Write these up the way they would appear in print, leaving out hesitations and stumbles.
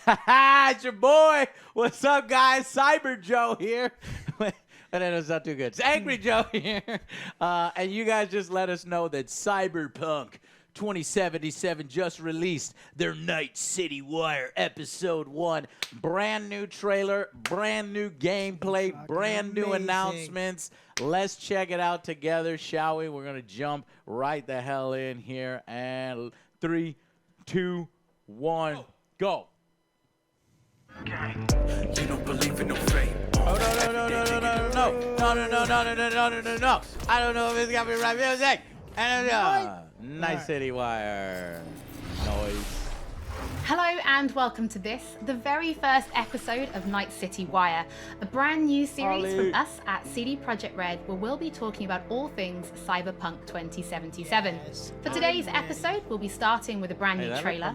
It's your boy. What's up, guys? CyberJoe here. And then it's not too good. It's AngryJoe here. And you guys just let us know that Cyberpunk 2077 just released their Night City Wire Episode 1. Brand new trailer, brand new gameplay, brand new announcements. Let's check it out together, shall we? We're going to jump right the hell in here. And 3, 2, 1, go. You don't believe in no fate. Oh, no. I don't know if it's got to be right music. Night City Wire. Noise. Hello and welcome to this, the very first episode of Night City Wire, a brand new series from us at CD Projekt Red, where we'll be talking about all things Cyberpunk 2077. For today's episode, we'll be starting with a brand new trailer.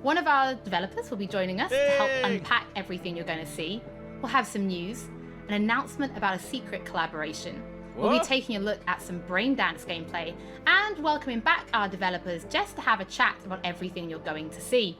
One of our developers will be joining us to help unpack everything you're going to see. We'll have some news, an announcement about a secret collaboration. We'll be taking a look at some Braindance gameplay and welcoming back our developers just to have a chat about everything you're going to see.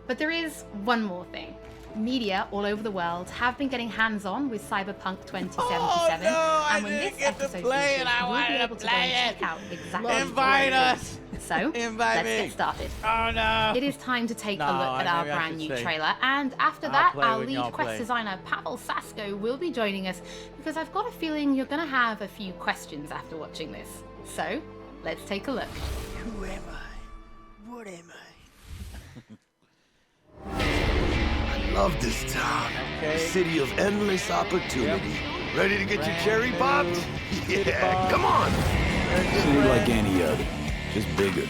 But there is one more thing. Media all over the world have been getting hands-on with Cyberpunk 2077, and when this episode finishes, we'll be able to go and check out exactly Invite us! So, let's get started. Oh no! It is time to take a look at our brand new trailer, and after that, our lead quest designer, Pavel Sasko, will be joining us, because I've got a feeling you're going to have a few questions after watching this. So, let's take a look. Who am I? What am I? I love this town. A city of endless opportunity. Ready to get your cherry popped? Yeah, come on. City like any other, just bigger.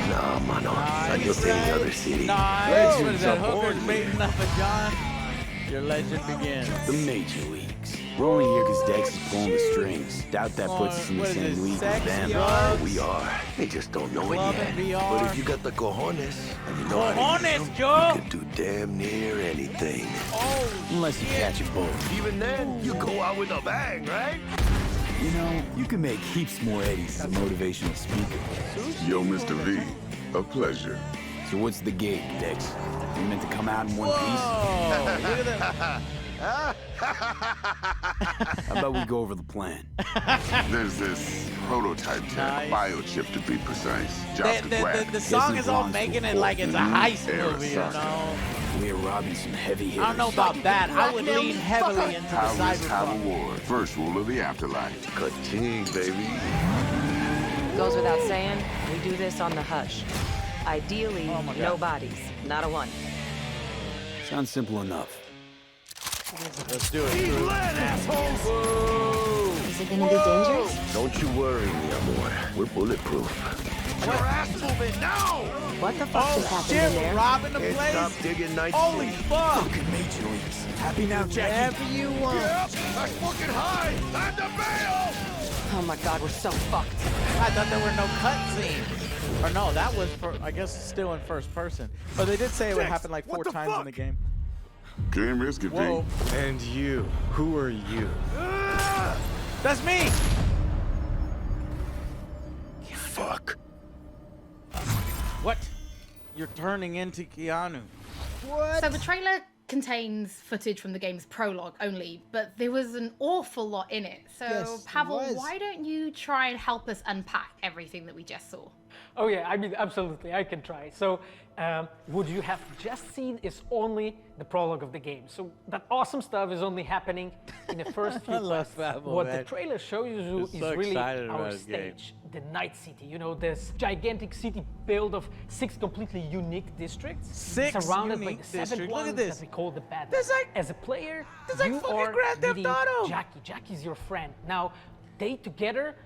Nah, mano, not just any other city. Legends are born made up of John. Your legend begins. The major leagues. We're only here because Dex is pulling the strings. Doubt that puts us in the same league as them. We are. They just don't know it yet. But if you got the cojones, and you know how to use them, Joe! you can do damn near anything. Unless you catch a bullet. Even then, you go out with a bang, right? You know, you can make heaps more eddies as a motivational speaker. Yo, Mr. V, a pleasure. So what's the gig, Dex? You meant to come out in one piece? Look at that. How about we go over the plan? There's this prototype tech, biochip to be precise. Jobs to crack. The song is all making it like it's a heist movie, you know? We're robbing some heavy hitters. I don't know about that. I would lean heavily into the How risk, how Cyberpunk. reward. First rule of the afterlife. Ka-ching, baby. Goes without saying, we do this on the hush. Ideally, no bodies, not a one. Sounds simple enough. Let's do it. He's lead, assholes! Is it gonna be dangerous? Don't you worry, mi amor. We're bulletproof. Your ass moving now! What the fuck just happened in there? Robbing the Can't place. stop digging Night Holy City. fuck! Fucking major leagues. Happy now, Jackie? Whatever you want. Yep, that's fucking high! Time to bail! Oh my god, we're so fucked. I thought there were no cutscenes. Or no, that was for, I guess, still in first person. But they did say it would happen like 4 times in the game. Game risk it, V. Whoa. And you, who are you? That's me! Fuck. What? You're turning into Keanu. So the trailer contains footage from the game's prologue only, but there was an awful lot in it. So Yes, Pavel, there was. why don't you try and help us unpack everything that we just saw? Oh yeah, I mean, absolutely, I can try. So, what you have just seen is only the prologue of the game. So that awesome stuff is only happening in the first few love quests. Pavel, What man. the trailer shows you He's is so really excited about our his game. stage, the Night City. You know, this gigantic city built of 6 completely unique districts, 6 surrounded unique by the 7th districts. Look one at this. that we call the Bad. There's like- As a player, there's like you fucking are Grand Theft meeting Auto. Jackie. Jackie's your friend. Now, they together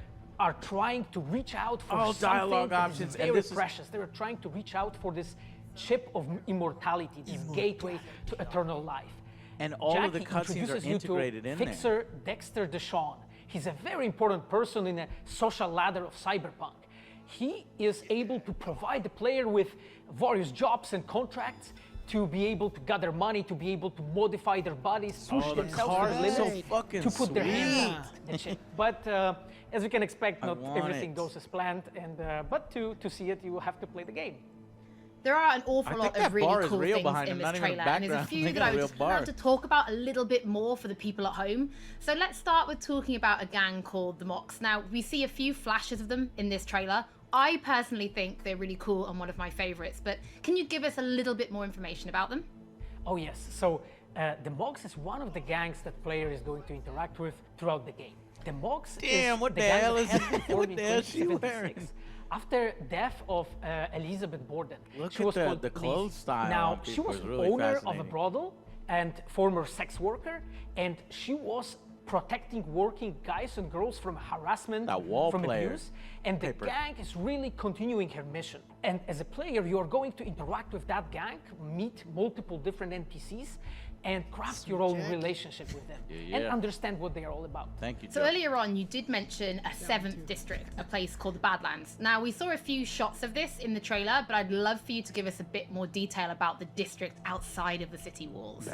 are trying to reach out for All something dialogue that is options, and very this is- precious. They are trying to reach out for this chip of immortality, this gateway to eternal life. And all of the Jackie cutscenes are introduces you integrated to in there. Fixer Dexter Deshawn. He's a very important person in the social ladder of Cyberpunk. He is able to provide the player with various jobs and contracts to be able to gather money, to be able to modify their bodies, push Oh, the themselves car to the is so limits, fucking to put their hands on sweet. and shit. But as you can expect, I not want everything it. goes as planned. And but to see it, you will have to play the game. There are an awful lot of really cool real things behind in him, this not even a trailer, and there's a background. few Think that of I a would real just bar. love to talk about a little bit more for the people at home. So let's start with talking about a gang called the Mox. Now, we see a few flashes of them in this trailer. I personally think they're really cool and one of my favorites, but can you give us a little bit more information about them? Oh yes, so the Mox is one of the gangs that player is going to interact with throughout the game. The Mox is what the the gang hell that is has that? been formed What in the hell is she 2076. wearing? After death of Elizabeth Borden. Look She at was the called clothes Liz. style Now, on she people was is really owner of a fascinating. brothel and former sex worker, and she was protecting working guys and girls from harassment, That wall from player. abuse. And the gang is really continuing her mission. And as a player, you are going to interact with that gang, meet multiple different NPCs, and craft your own relationship with them and understand what they are all about. Thank you, So Joe. earlier on, you did mention a 7th district, a place called the Badlands. Now, we saw a few shots of this in the trailer, but I'd love for you to give us a bit more detail about the district outside of the city walls.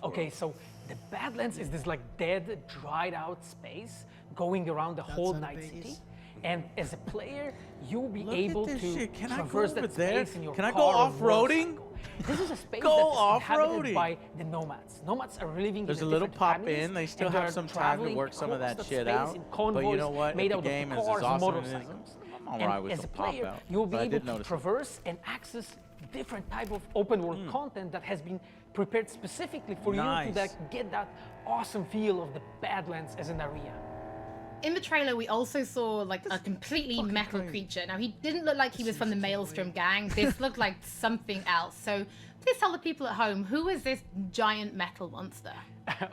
Okay, so the Badlands is this like dead, dried out space going around the whole Night City. And as a player, you'll be Look able at this to shit. Can I go traverse over that there? space in your Can I go car or off-roading? motorcycle. This is a space Go that's inhabited off-roading. by the nomads. Nomads are living There's in a little different pop families, in. They still and have they're some time to traveling work some of across that shit space out. in But you convoys know what? made If out the of game is cars as and awesome as it is, motorcycles. I'm all right with as some a pop player, out. you'll be But I did able to notice it. traverse and access different type of open world content that has been prepared specifically for you Nice. to get that awesome feel of the Badlands as an area. In the trailer, we also saw like a completely metal creature. Now, he didn't look like he was from the Maelstrom gang. This looked like something else. So please tell the people at home, who is this giant metal monster?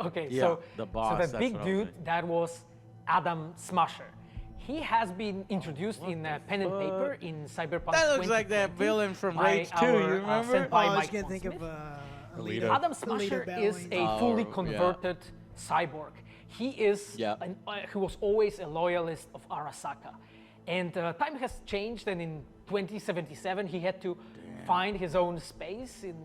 Okay, Yeah, so the boss, so that's the big what I was dude, thinking. that was Adam Smasher. He has been introduced in pen and paper in Cyberpunk. That looks like that 2020 villain from by Rage 2, you our, remember? senpai Oh, I was Mike gonna Von think Smith. of Alita. Adam Smasher is a fully converted cyborg. He is he was always a loyalist of Arasaka. And time has changed, and in 2077 he had to find his own space in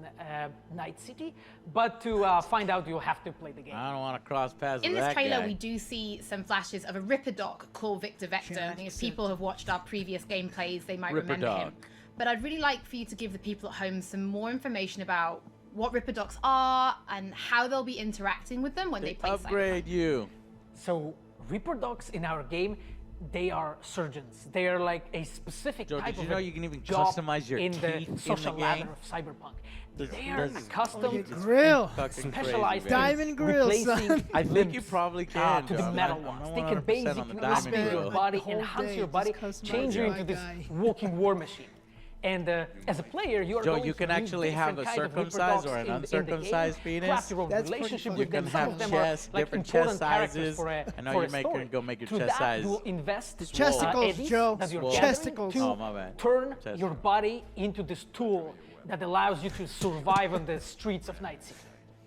Night City. But to find out, you'll have to play the game. I don't want to cross paths In with this that trailer, guy. we do see some flashes of a Ripper Doc called Victor Vector. I think if people have watched our previous gameplays, they might Ripper remember Doc. him. But I'd really like for you to give the people at home some more information about what Ripper Docs are and how they'll be interacting with them when they play Upgrade you. So Reaper Dogs in our game, they are surgeons. They are like a specific Joe, type did you of know a you can even job customize your in teeth the in the social game? ladder of Cyberpunk. They are that's- accustomed, grill. Fucking specialized crazy, man. Diamond grill, replacing son. I think you limbs, probably can, to the Joe. metal I'm ones. not They can 100% on the basically diamond spin your grill. body, The whole enhance day your body, just change you customize into this my guy. walking war machine. And as a player, you are Joe, going you to can meet actually have different a kind of Reaper circumcised dogs or an in the uncircumcised game, penis. craft your own That's pretty relationship funny. with You them. can Some have of them chest, are like different important chest characters sizes. for a, I know for you're a making- story. go make your To chest that, size you will invest chesticles, eddies Joe. that you're Swole. gathering Chesticles. to Oh, my bad. turn Chest. your body into this tool that allows you to survive on the streets of Night City.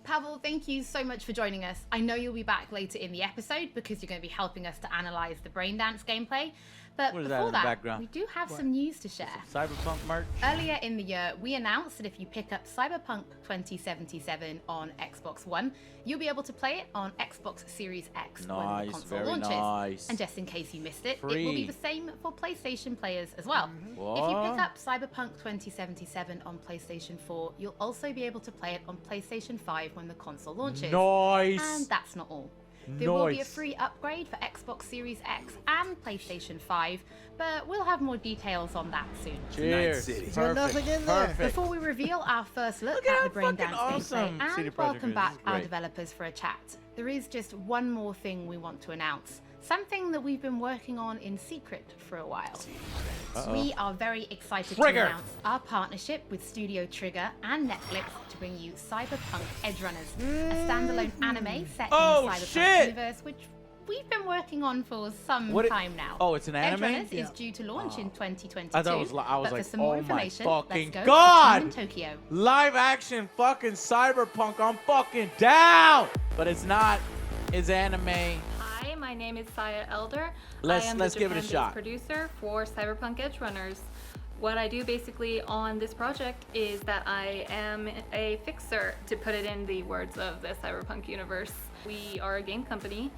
Pavel, thank you so much for joining us. I know you'll be back later in the episode because you're going to be helping us to analyze the Braindance gameplay. But What is that before in the that, background? we do have some news to share. Cyberpunk merch. Earlier in the year, we announced that if you pick up Cyberpunk 2077 on Xbox One, you'll be able to play it on Xbox Series X when Nice, the console very launches. nice. And just in case you missed it, it will Free. be the same for PlayStation players as well. If you What? pick up Cyberpunk 2077 on PlayStation 4, you'll also be able to play it on PlayStation 5 when the console launches. Nice. And that's not all. There will be a Nice. free upgrade for Xbox Series X and PlayStation 5, but we'll have more details on that soon. Cheers. City. Is there nothing in there? Perfect. Before we reveal our first look at at how the Braindance fucking awesome gameplay CD and Projekt welcome is. back This is our great. developers for a chat, there is just one more thing we want to announce. Something that we've been working on in secret for a while. We are very excited Trigger. to announce our partnership with Studio Trigger and Netflix to bring you Cyberpunk Edgerunners, a standalone anime set Oh, in the Cyberpunk shit. universe, which we've been working on for some What it- time now. Oh, it's an anime? Edgerunners is due to launch in 2022. I thought it was I was but like, for some more oh my information, fucking let's go god! to Team in Tokyo. Live action fucking Cyberpunk. I'm fucking down. But it's not. It's anime. Hi, my name is Saya Elder. Let's I am give the it a Japan-based shot. producer for Cyberpunk Edgerunners. What I do basically on this project is that I am a fixer, to put it in the words of the Cyberpunk universe. We are a game company.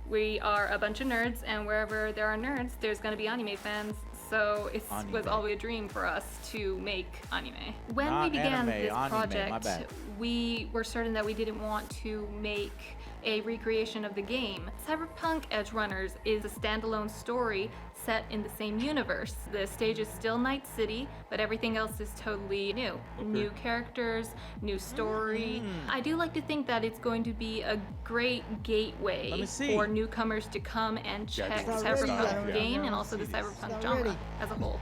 We are a bunch of nerds, and wherever there are nerds, there's going to be anime fans. So it was always a dream for us to make anime. When Not we began anime, this anime, my project, bad. we were certain that we didn't want to make a recreation of the game. Cyberpunk Edgerunners is a standalone story set in the same universe. The stage is still Night City, but everything else is totally new. New characters, new story. I do like to think that it's going to be a great gateway for newcomers to come and check the Cyberpunk game and also the Cyberpunk genre as a whole.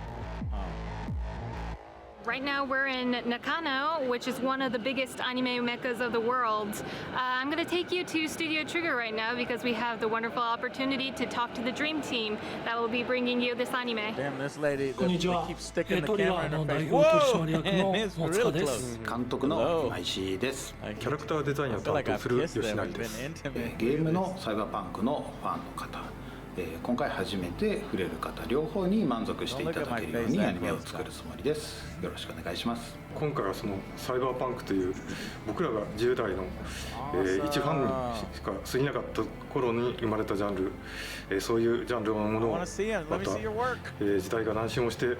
Right now we're in Nakano, which is one of the biggest anime meccas of the world. I'm going to take you to Studio Trigger right now because we have the wonderful opportunity to talk to the dream team that will be bringing you this anime. Damn, this lady keeps sticking the camera in her face. トリガーの代表取 Whoa! 締役の It's 大 real 塚で close. す。監督の今石井です。キャラクターデザインを I feel 担 like 当 I've する kissed 吉 them. 成 We've で been す。 intimate. ゲームのサイバーパンクのファンの方、今回初めて触れる方両方に満足していただけるようにアニメを作るつもりです。よろしくお願いします。今回はそのサイバーパンクという僕らが10代の、一ファンにしか過ぎなかった頃に生まれたジャンル、そういうジャンルのものをまた、時代が何周もして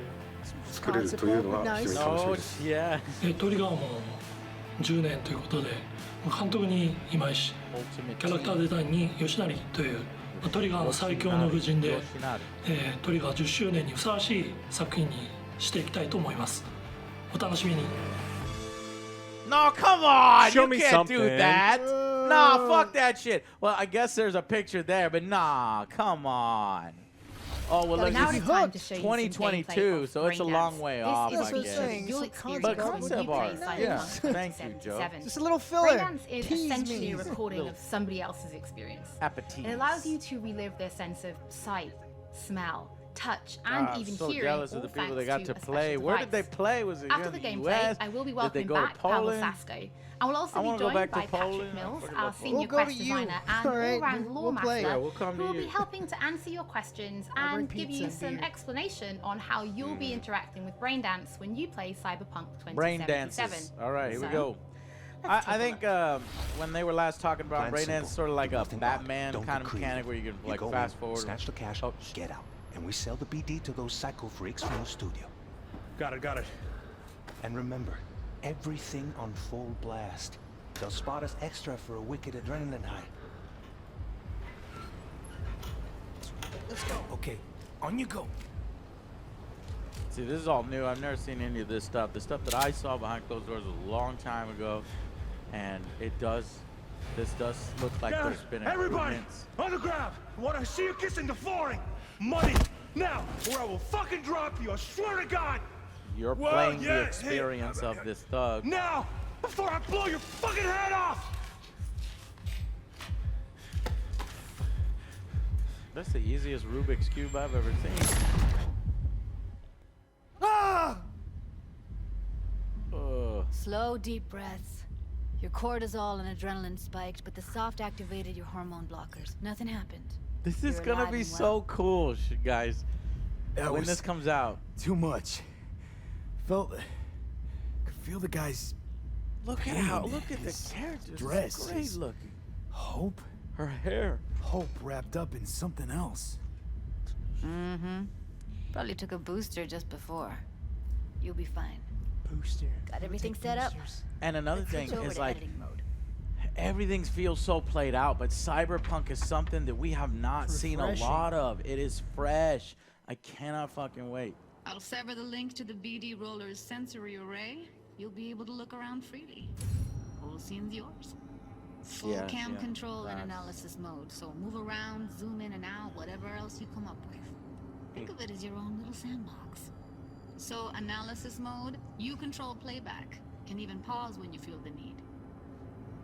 作れるというのが非常に楽しみです。トリガーも10年ということで、監督に今石、キャラクターデザインに吉成というトリガーの最強の夫人で、トリガー10周年にふさわしい作品にしていきたいと思います。お楽しみに。No, come on! Show You me can't do something. that! Nah, fuck that shit. Well, I guess there's a picture there, but nah, come on. Oh, well, So look, now it's it's time to show you some 2022, gameplay of so it's a long Braindance. way This off, is I what guess. you'll experience But when you concept play art, Cyberpunk yeah. Thank you, Joe. 2077. Just a little filler. Braindance is Tease essentially me. a recording of somebody else's experience. Appetit. It allows you to relive their sense of sight, smell, touch, and I'm even so hearing, jealous of all the people that thanks got to a play. special Where did they device. play? Was it After here the in gameplay, US? I will be Did they welcoming go to back Pavel Poland? Sasko. I will also I be wanna go joined back to by Patrick Poland. Mills, We'll our go senior to quest you. designer and All right, all-round we'll lore play. master, Yeah, we'll come who to will be you. helping to answer your questions I'll bring and give pizza you and some beer. explanation on how you'll be interacting with Braindance when you play Cyberpunk 2077. Braindances. All right, here we So, go. let's I take a think when they were last talking about Plan Braindance, simple. sort of like a Nothing Batman odd. Don't kind get of creative. mechanic where you can You like go fast in, forward. snatch the cash, get out, and we sell the BD to those psycho freaks from the studio. Got it. And remember, everything on full blast. They'll spot us extra for a wicked adrenaline high. Let's go. Okay, on you go. See, this is all new. I've never seen any of this stuff. The stuff that I saw behind closed doors was a long time ago, and this does look like there's been Everybody, improvements. on the ground. I want to see you kissing the flooring. Money, now, or I will fucking drop you. I swear to God. You're Well, playing yeah, the experience of this thug. Now, before I blow your fucking head off. That's the easiest Rubik's Cube I've ever seen. Ah! Slow, deep breaths. Your cortisol and adrenaline spiked, but the soft activated your hormone blockers. Nothing happened. This is You're gonna alive be and so well. cool, guys. That When was this comes out. too much. Could feel the guy's Look at the characters. dress. It's great looking. Hope? Her hair. Hope wrapped up in something else. Mm-hmm. Probably took a booster just before. You'll be fine. Booster. Got everything set up? And another thing Switch over is to like editing mode. everything feels so played out, but Cyberpunk is something that we have not seen a refreshing. lot of. It is fresh. I cannot fucking wait. I'll sever the link to the BD Roller's sensory array. You'll be able to look around freely. Whole scene's yours. Full Yeah, cam yeah, control and nice. analysis mode, so move around, zoom in and out, whatever else you come up with. Think of it as your own little sandbox. So analysis mode, you control playback, can even pause when you feel the need.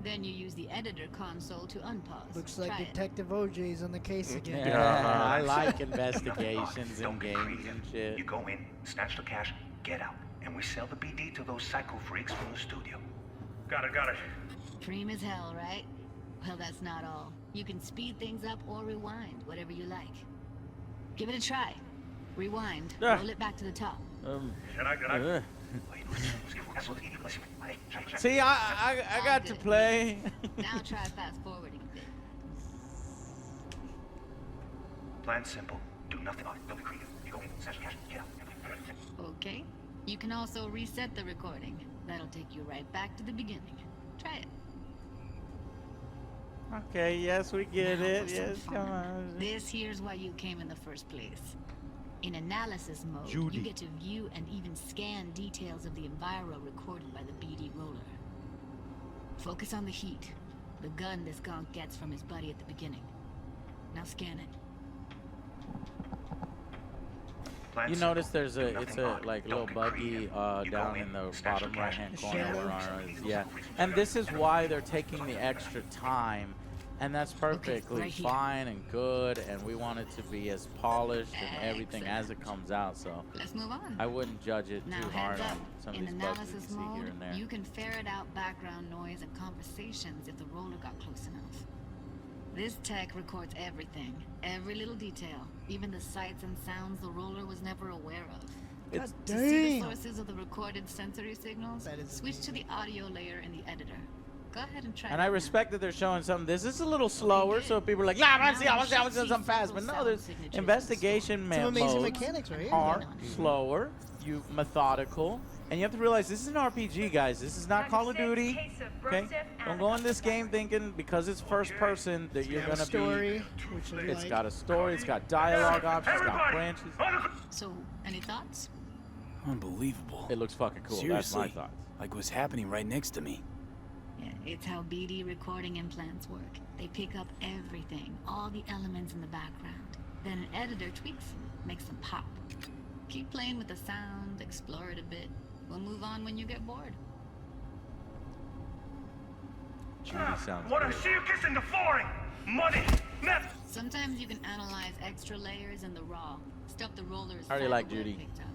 Then you use the editor console to unpause. Looks like Try it. Detective OJ's on the case again. Yeah, I like investigations and games and shit. You go in, snatch the cash, get out, and we sell the BD to those psycho freaks from the studio. Got it. Dream as hell, right? Well, that's not all. You can speed things up or rewind, whatever you like. Give it a try. Rewind. Roll it back to the top. See, I got to play. Now try fast forwarding a bit. Plan simple. Do nothing odd. Don't be creative. You Okay. You can also reset the recording. That'll take you right back to the beginning. Try it. Okay, yes, we get Now it. for some Yes, fun. come on. This here's why you came in the first place. In analysis mode, Judy. you get to view and even scan details of the enviro recorded by the BD roller. Focus on the heat, the gun this gonk gets from his buddy at the beginning. Now scan it. You notice there's it's a like little buggy down in the bottom right hand corner where ours is. Yeah, and this is why they're taking the extra time, and that's perfectly right here. fine and good, and we want it to be as polished and everything as it comes out, so Let's move on. I wouldn't judge it Now too hard heads on up. some of In these bugs we can analysis see here mode, and there. you can ferret out background noise and conversations if the roller got close enough. This tech records everything, every little detail, even the sights and sounds the roller was never aware of. It's To see the sources of the recorded sensory signals, switch to the audio layer in the editor. Go ahead and try And that I now. respect that they're showing something. This is a little slower, so people are like, "Nah, I want to see something fast." But no, there's investigation Some amazing modes mechanics right here. are slower, methodical, and you have to realize this is an RPG, guys. This is not Call of Duty. Okay, don't go in this game thinking because it's first person that you're gonna story, be. which I It's like. got a story. It's got dialogue options. It's got branches. So, any thoughts? Unbelievable. It looks fucking cool. Seriously, That's my thoughts. like what's happening right next to me. Yeah, it's how BD recording implants work. They pick up everything, all the elements in the background. Then an editor tweaks them, makes them pop. Keep playing with the sound, explore it a bit. We'll move on when you get bored. Judy sounds Wanna great. see you kissing the flooring? Money! Now! Sometimes you can analyze extra layers in the raw. Stuff the rollers I already like Judy. picked up.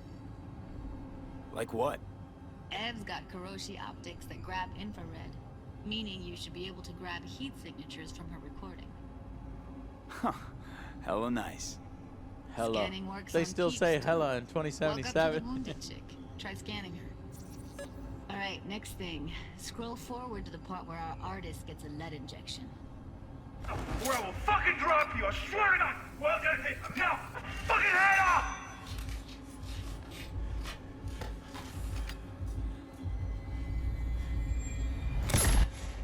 Like what? Ev's got Karoshi optics that grab infrared, meaning you should be able to grab heat signatures from her recording. Huh. Hella nice. Hella. Scanning works They on still keeps, say too. hella in Walk up to the 2077. wounded chick. Try scanning her. All right, next thing. Scroll forward to the part where our artist gets a lead injection. Or I will fucking drop you, I swear to God! Well, I'm gonna take now! Fucking head off!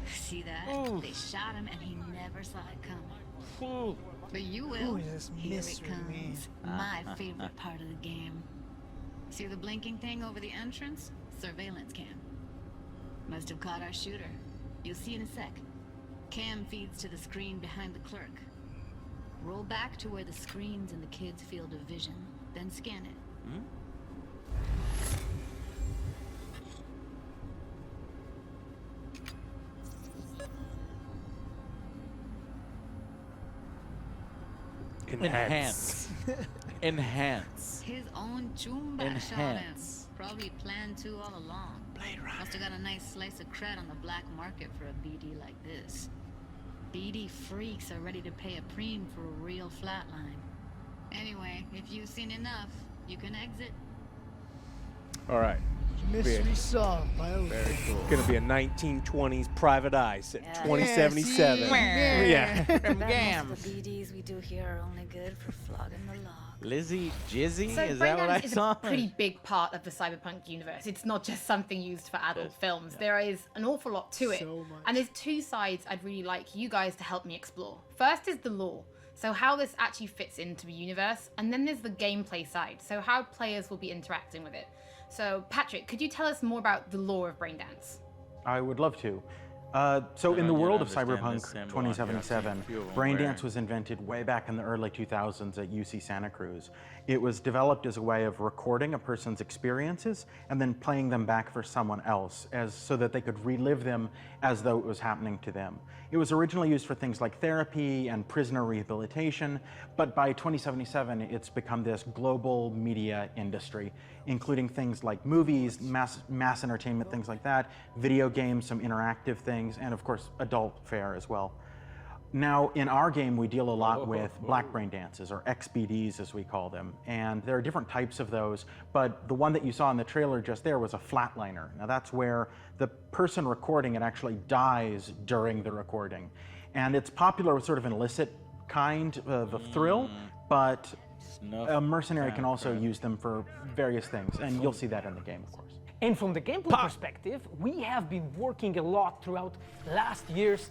See that? Ooh. They shot him and he never saw it coming. But you will. Ooh, this Here it mystery, man. comes. My favorite part of the game. See the blinking thing over the entrance? Surveillance cam. Must have caught our shooter. You'll see in a sec. Cam feeds to the screen behind the clerk. Roll back to where the screen's in the kid's field of vision, then scan it. Enhance. Enhance. His own chumba shot him. Enhance. Probably planned to all along. Must have got a nice slice of cred on the black market for a BD like this. BD freaks are ready to pay a preem for a real flatline. Anyway, if you've seen enough, you can exit. All right. Mystery solved by OtherJoe. Very cool. Gonna be a 1920s private eye set Yeah. 2077. Yeah, Yeah. Gam. Most of the BDs we do here are only good for flogging the law. Lizzie Jizzy? So Is that what I Braindance is saw? a pretty big part of the Cyberpunk universe. It's not just something used for adult films. There is an awful lot to it. So much. And there's two sides I'd really like you guys to help me explore. First is the lore. So how this actually fits into the universe. And then there's the gameplay side. So how players will be interacting with it. So Patrick, could you tell us more about the lore of Braindance? I would love to. So in the world of Cyberpunk 2077, Braindance was invented way back in the early 2000s at UC Santa Cruz. It was developed as a way of recording a person's experiences and then playing them back for someone else so that they could relive them as though it was happening to them. It was originally used for things like therapy and prisoner rehabilitation, but by 2077, it's become this global media industry, including things like movies, mass entertainment, things like that, video games, some interactive things, and of course, adult fare as well. Now, in our game, we deal a lot with black brain dances, or XBDs as we call them, and there are different types of those, but the one that you saw in the trailer just there was a flatliner. Now that's where the person recording it actually dies during the recording. And it's popular with sort of an illicit kind of a thrill, but A mercenary can also use them for various things, and you'll see that in the game, of course. And from the gameplay perspective, we have been working a lot throughout last years,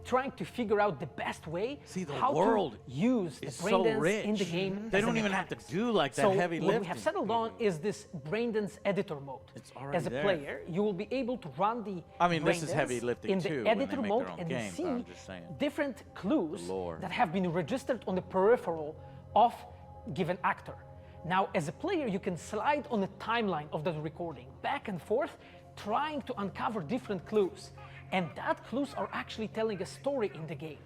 trying to figure out the best way how world to use the is Braindance so rich. in the game. They as a don't even have mechanics. to do like that so heavy what lifting. we have settled on is this Braindance editor mode. It's already as a there. player, you will be able to run the I mean, this is Braindance heavy lifting in the too, when they editor make mode their own and games, see I'm just saying. different clues The lore. that have been registered on the peripheral of given actor. Now, as a player, you can slide on the timeline of the recording, back and forth, trying to uncover different clues. And that clues are actually telling a story in the game.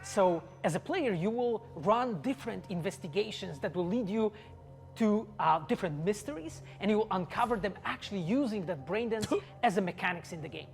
So, as a player, you will run different investigations that will lead you to different mysteries, and you will uncover them actually using that Braindance as a mechanics in the game.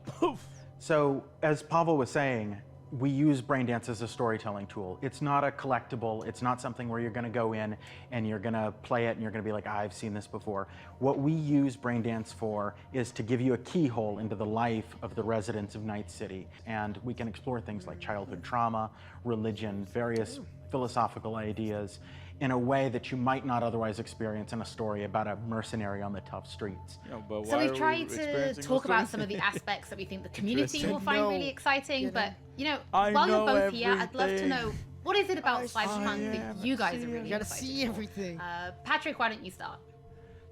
So, as Pavel was saying, we use Braindance as a storytelling tool. It's not a collectible. It's not something where you're going to go in and you're going to play it and you're going to be like, I've seen this before. What we use Braindance for is to give you a keyhole into the life of the residents of Night City. And we can explore things like childhood trauma, religion, various philosophical ideas in a way that you might not otherwise experience in a story about a mercenary on the tough streets. So we've tried to talk about some of the aspects that we think the community will find really exciting, but while you're both here, I'd love to know, what is it about Cyberpunk that you guys are really gotta excited see about? everything. Patrick, why don't you start?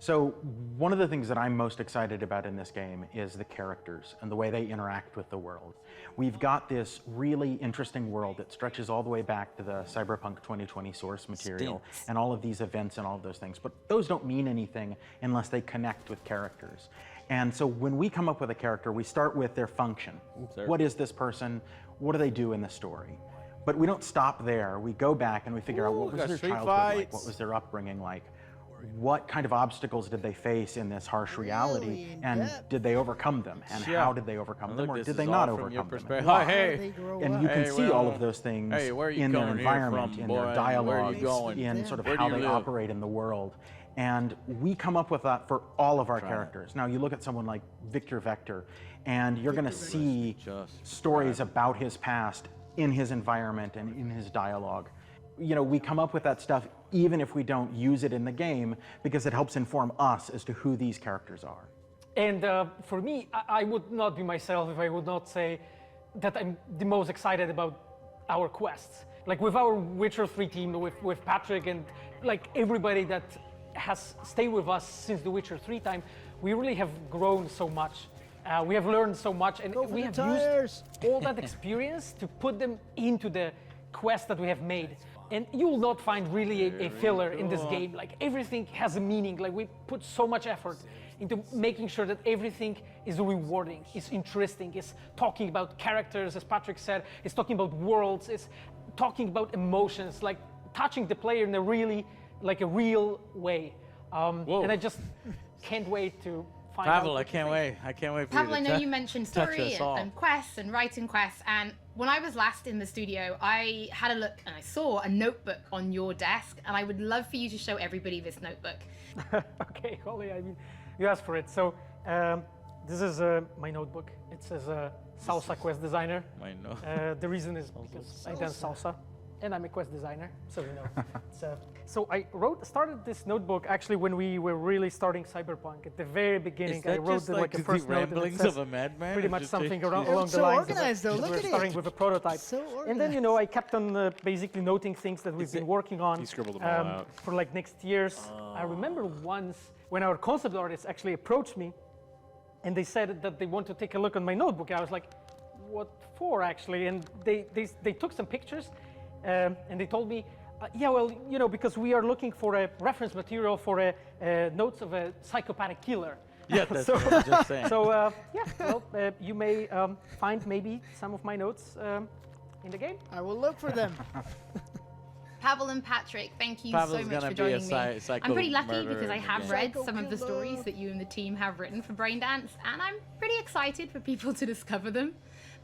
So one of the things that I'm most excited about in this game is the characters and the way they interact with the world. We've got this really interesting world that stretches all the way back to the Cyberpunk 2020 source material and all of these events and all of those things, but those don't mean anything unless they connect with characters. And so when we come up with a character, we start with their function. What is this person? What do they do in the story? But we don't stop there. We go back and we figure out what was their childhood like, what was their upbringing like, what kind of obstacles did they face in this harsh reality, and did they overcome them, and how did they overcome them, or did they not overcome them? And why? And you can see all of those things in their environment, in their dialogue, in sort of how they operate in the world. And we come up with that for all of our characters. Now, you look at someone like Victor Vector, and you're going to see stories about his past in his environment and in his dialogue. We come up with that stuff even if we don't use it in the game, because it helps inform us as to who these characters are. And for me, I would not be myself if I would not say that I'm the most excited about our quests. Like with our Witcher 3 team, with Patrick and like everybody that has stayed with us since the Witcher 3 time, we really have grown so much. We have learned so much, and we have used all that experience to put them into the quests that we have made. And you will not find really a filler in this game. Like everything has a meaning. Like we put so much effort into making sure that everything is rewarding, is interesting, is talking about characters, as Patrick said, is talking about worlds, is talking about emotions, like touching the player in a really, like a real way. And I just can't wait to find out. Pavel, I can't wait. I can't wait for Pavel, you to I know you mentioned story us all. and quests and writing quests, and when I was last in the studio, I had a look and I saw a notebook on your desk, and I would love for you to show everybody this notebook. Okay, Holly, I mean, you asked for it. So this is my notebook. It says Salsa Quest Designer. The reason is because I done salsa, and I'm a quest designer, so you know. So I started this notebook actually when we were really starting Cyberpunk. At the very beginning, I wrote like a first note, and it says of a madman, pretty much something along the so lines organized, though. Look we're at starting it. with a prototype. So And then, I kept on basically noting things that we've been working on He scribbled them all out. for like next years. I remember once when our concept artists actually approached me and they said that they want to take a look at my notebook. I was like, what for actually? And they took some pictures and they told me, yeah, well, because we are looking for a reference material for notes of a psychopathic killer. Yeah, that's what I was just saying. So, you may find maybe some of my notes in the game. I will look for them. Pavel and Patrick, thank you Pavel's so much gonna for be a joining me. psycho I'm pretty lucky murderer because I in the have game. read some of the stories that you and the team have written for Braindance, and I'm pretty excited for people to discover them.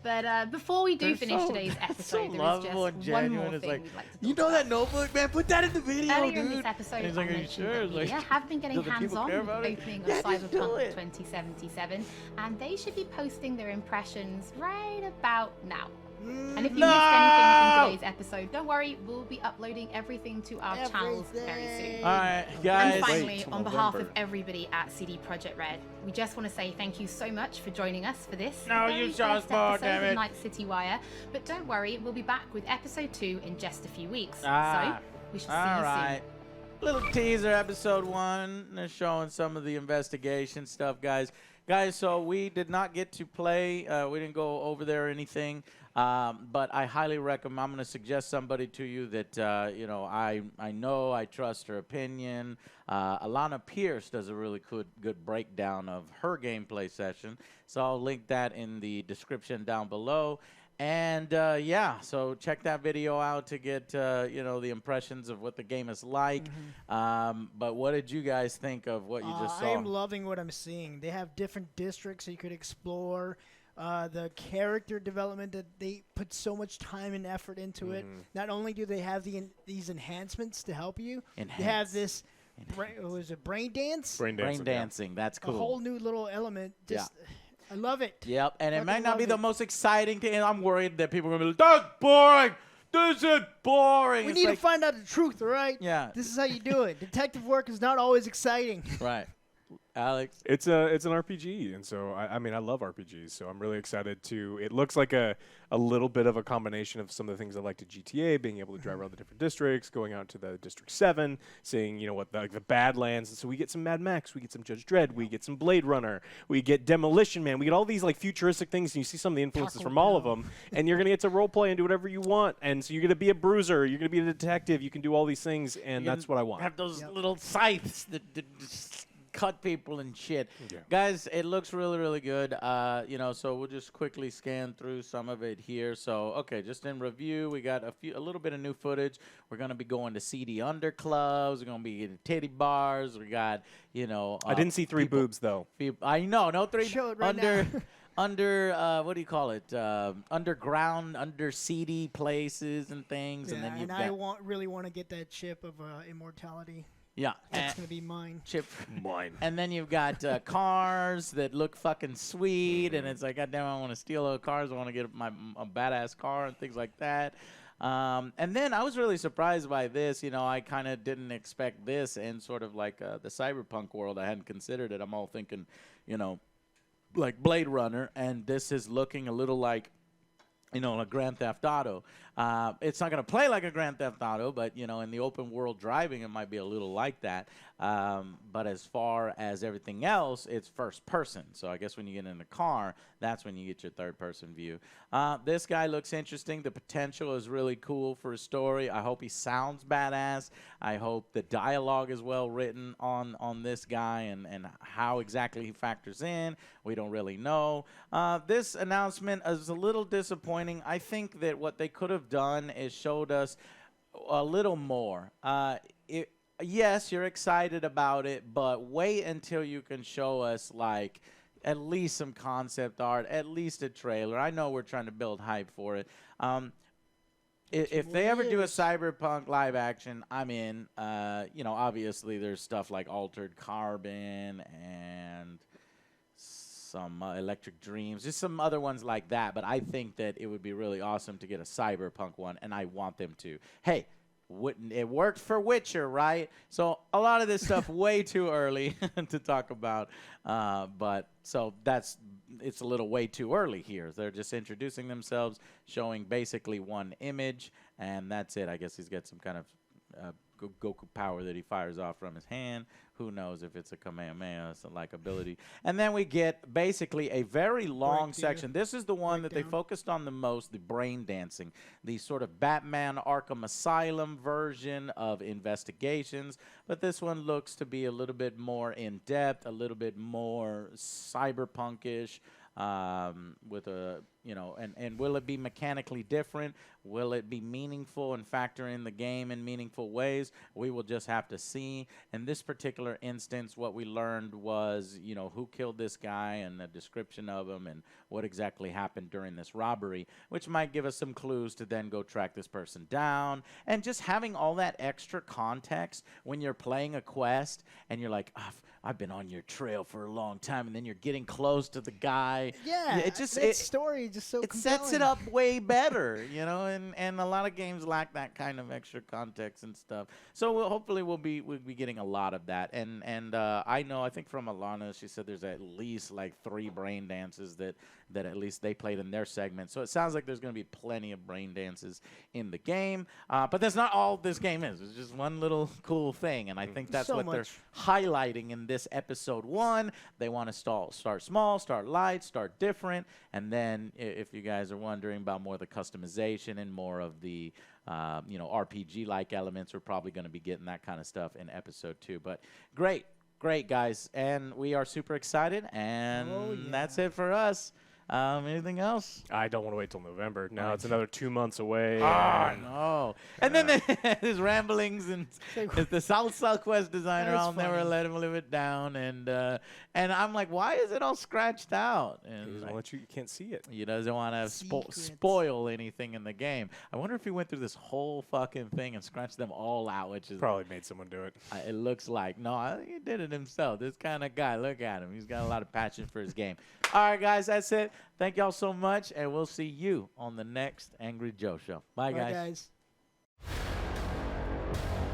But before we do finish today's episode, there is just one more thing we'd like to talk you know that notebook, man? Put that in the video, Earlier dude. in this episode, And he's I like, are you mentioned sure? that It's like, media have been getting do the people hands-on care with the about it? opening of Yeah, just do Cyberpunk it. 2077, and they should be posting their impressions right about now. And if you missed anything from today's episode. Don't worry, we'll be uploading everything to our channels very soon. All right, guys. And finally, on behalf of everybody at CD Projekt Red, we just want to say thank you so much for joining us for this very first episode of Night City Wire. But don't worry, we'll be back with episode 2 in just a few weeks. So we shall see you soon. Little teaser, episode 1. They're showing some of the investigation stuff, guys. Guys, so we did not get to play. We didn't go over there or anything. But I highly recommend. I'm going to suggest somebody to you that you know I trust her opinion. Alanah Pearce does a really good breakdown of her gameplay session. So I'll link that in the description down below. And yeah, so check that video out to get you know, the impressions of what the game is like. But what did you guys think of what you just saw? I'm loving what I'm seeing. They have different districts so you could explore. The character development, that they put so much time and effort into it. Not only do they have these enhancements to help you, they have this. Was it Braindance? Braindancing. That's cool. A whole new little element. Just. Yeah. I love it. Yep, and it might not be the most exciting thing. I'm worried that people are going to be like, that's boring. This is boring. We need to find out the truth, all right? Yeah. This is how you do it. Detective work is not always exciting. Right. Alex? It's an RPG, and so I mean I love RPGs, so I'm really excited to. It looks like a little bit of a combination of some of the things I like to GTA, being able to drive around the different districts, going out to the District 7, seeing the Badlands. And so we get some Mad Max, we get some Judge Dredd, we get some Blade Runner, we get Demolition Man, we get all these like futuristic things, and you see some of the influences from all of them, and you're gonna get to role play and do whatever you want. And so you're gonna be a bruiser, you're gonna be a detective, you can do all these things, and that's what I want. Have those little scythes that cut people and shit. Guys, it looks really, really good. You know, so we'll just quickly scan through some of it here. So, okay, just in review, we got a little bit of new footage. We're going to be going to CD underclubs. We're going to be getting titty bars. We got, you know. I didn't see 3 boobs, though. I know, no 3. Show it right now. Under what do you call it? Underground, under seedy places and things. Yeah, and then I really want to get that chip of immortality. Yeah. That's going to be mine. Chip. Mine. And then you've got cars that look fucking sweet, and it's like, goddamn, I want to steal those cars. I want to get a badass car and things like that. And then I was really surprised by this. You know, I kind of didn't expect this in sort of like the Cyberpunk world. I hadn't considered it. I'm all thinking, you know, like Blade Runner, and this is looking a little like, you know, like Grand Theft Auto. It's not going to play like a Grand Theft Auto, but, you know, in the open world driving, it might be a little like that. But as far as everything else, it's first person. So I guess when you get in the car, that's when you get your third person view. This guy looks interesting. The potential is really cool for a story. I hope he sounds badass. I hope the dialogue is well written on this guy and how exactly he factors in. We don't really know. This announcement is a little disappointing. I think that what they could have done is showed us a little more. Yes, you're excited about it, but wait until you can show us like at least some concept art, at least a trailer. I know we're trying to build hype for it. If they ever do a Cyberpunk live action, I'm in. You know, obviously there's stuff like Altered Carbon and some Electric Dreams, just some other ones like that. But I think that it would be really awesome to get a Cyberpunk one, and I want them to. Hey, it worked for Witcher, right? So a lot of this stuff way too early to talk about. But so it's a little way too early here. They're just introducing themselves, showing basically one image, and that's it. I guess he's got some kind of Goku power that he fires off from his hand. Who knows if it's a Kamehameha, it's a like ability. And then we get basically a very long section. This is the one that they focused on the most, the brain dancing, the sort of Batman Arkham Asylum version of investigations. But this one looks to be a little bit more in depth, a little bit more cyberpunkish. With a, you know, and will it be mechanically different? Will it be meaningful and factor in the game in meaningful ways? We will just have to see. In this particular instance, what we learned was, you know, who killed this guy and a description of him and what exactly happened during this robbery, which might give us some clues to then go track this person down. And just having all that extra context when you're playing a quest and you're like, oh, I've been on your trail for a long time, and then you're getting close to the guy. Yeah, it just that story just so it compelling. sets it up way better, you know, and a lot of games lack that kind of extra context and stuff. So hopefully we'll be getting a lot of that. And I think from Alanah, she said there's at least like 3 brain dances that at least they played in their segment. So it sounds like there's going to be plenty of brain dances in the game. But that's not all this game is. It's just one little cool thing, and I think that's So what much. they're highlighting in this episode 1. They want to start small, start light, start different, and then if you guys are wondering about more of the customization and more of the RPG-like elements, we're probably going to be getting that kind of stuff in episode 2. But great, guys, and we are super excited, and that's it for us. Anything else? I don't want to wait till November. Now it's another 2 months away. I know. And then his ramblings and the Southwest designer. That's I'll never funny. let him live it down. And I'm like, why is it all scratched out? He And doesn't let you can't see it. he doesn't want to Secrets. spoil anything in the game. I wonder if he went through this whole fucking thing and scratched them all out, which is Probably made someone do it. it looks like. No, I think he did it himself. This kind of guy. Look at him. He's got a lot of passion for his game. All right, guys, that's it. Thank y'all so much, and we'll see you on the next Angry Joe show. Bye, Bye, guys. guys.